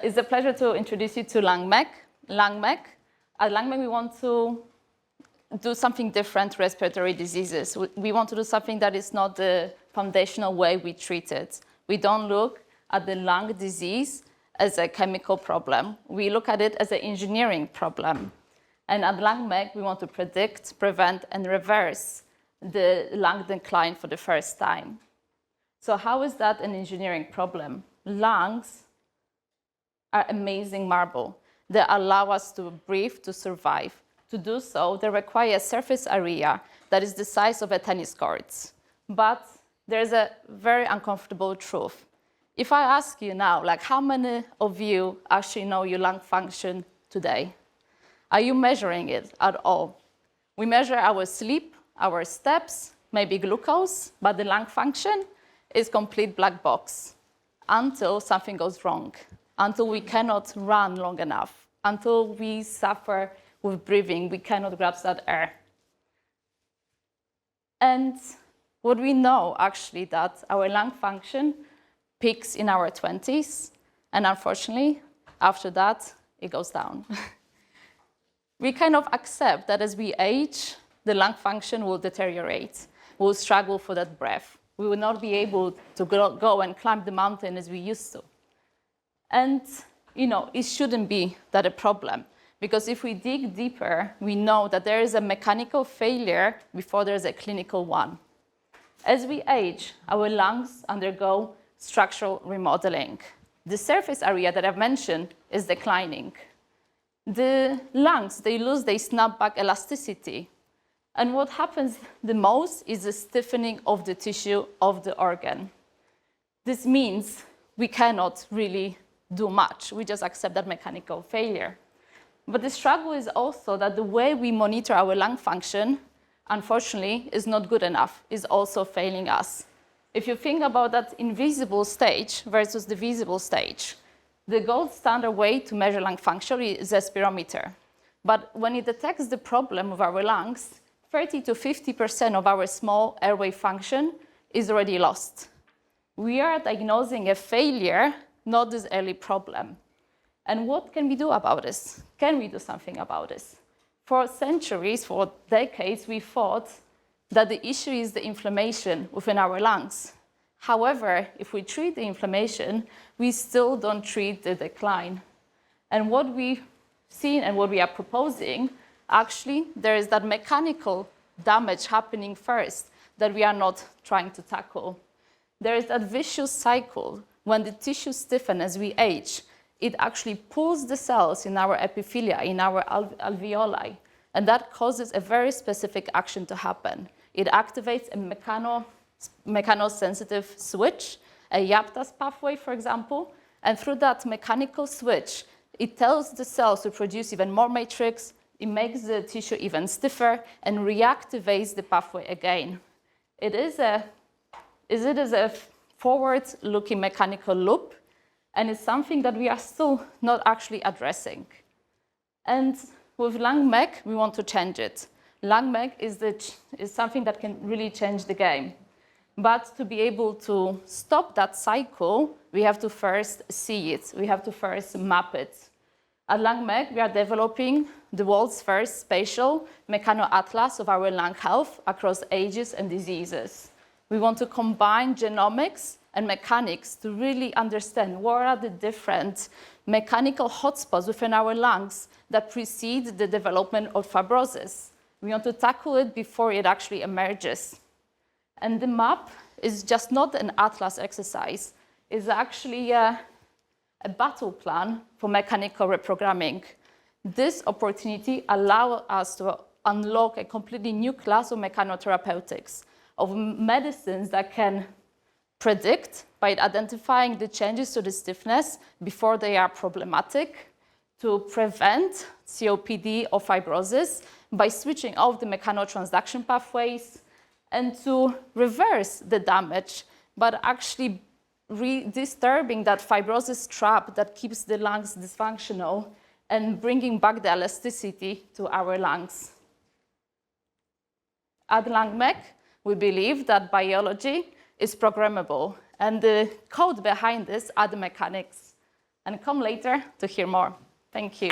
It's a pleasure to introduce you to LUNG-MECH. LUNG-MECH. At LUNG-MECH, we want to do something different to respiratory diseases. We want to do something that is not the foundational way we treat it. We don't look at the lung disease as a chemical problem. We look at it as an engineering problem. And at LUNG-MECH, we want to predict, prevent, and reverse the lung decline for the first time. So how is that an engineering problem? Lungs are amazing marble. They allow us to breathe, to survive. To do so, they require a surface area that is the size of a tennis court. But there's a very uncomfortable truth. If I ask you now, like, how many of you actually know your lung function today? Are you measuring it at all? We measure our sleep, our steps, maybe glucose, but the lung function is complete black box until something goes wrong, until we cannot run long enough, until we suffer with breathing, we cannot grasp that air. And what we know actually that our lung function peaks in our 20s, and unfortunately, after that, it goes down. We kind of accept that as we age, the lung function will deteriorate. We'll struggle for that breath. We will not be able to go and climb the mountain as we used to. And, it shouldn't be that a problem, because if we dig deeper, we know that there is a mechanical failure before there's a clinical one. As we age, our lungs undergo structural remodeling. The surface area that I've mentioned is declining. The lungs, they lose their snapback elasticity. And what happens the most is the stiffening of the tissue of the organ. This means we cannot really do much. We just accept that mechanical failure. But the struggle is also that the way we monitor our lung function, unfortunately, is not good enough, is also failing us. If you think about that invisible stage versus the visible stage, the gold standard way to measure lung function is a spirometer. But when it detects the problem of our lungs, 30 to 50% of our small airway function is already lost. We are diagnosing a failure, not this early problem. And what can we do about this? Can we do something about this? For centuries, for decades, we thought that the issue is the inflammation within our lungs. However, if we treat the inflammation, we still don't treat the decline. And what we've seen and what we are proposing, actually, there is that mechanical damage happening first that we are not trying to tackle. There is that vicious cycle. When the tissue stiffens as we age, it actually pulls the cells in our epithelia, in our alveoli, and that causes a very specific action to happen. It activates a mechanosensitive switch, a YAPTAZ pathway, for example, and through that mechanical switch, it tells the cells to produce even more matrix, it makes the tissue even stiffer, and reactivates the pathway again. It is a forward-looking mechanical loop, and it's something that we are still not actually addressing. And with LUNG-MECH, we want to change it. LUNG-MECH is something that can really change the game. But to be able to stop that cycle, we have to first see it. We have to first map it. At LUNG-MECH, we are developing the world's first spatial mechanoatlas of our lung health across ages and diseases. We want to combine genomics and mechanics to really understand what are the different mechanical hotspots within our lungs that precede the development of fibrosis. We want to tackle it before it actually emerges. And the map is just not an atlas exercise. It's actually a battle plan for mechanical reprogramming. This opportunity allows us to unlock a completely new class of mechanotherapeutics, of medicines that can predict by identifying the changes to the stiffness before they are problematic, to prevent COPD or fibrosis by switching off the mechanotransduction pathways, and to reverse the damage, but actually disturbing that fibrosis trap that keeps the lungs dysfunctional and bringing back the elasticity to our lungs. At LUNG-MECH, we believe that biology is programmable, and the code behind this are the mechanics. and come later to hear more. Thank you.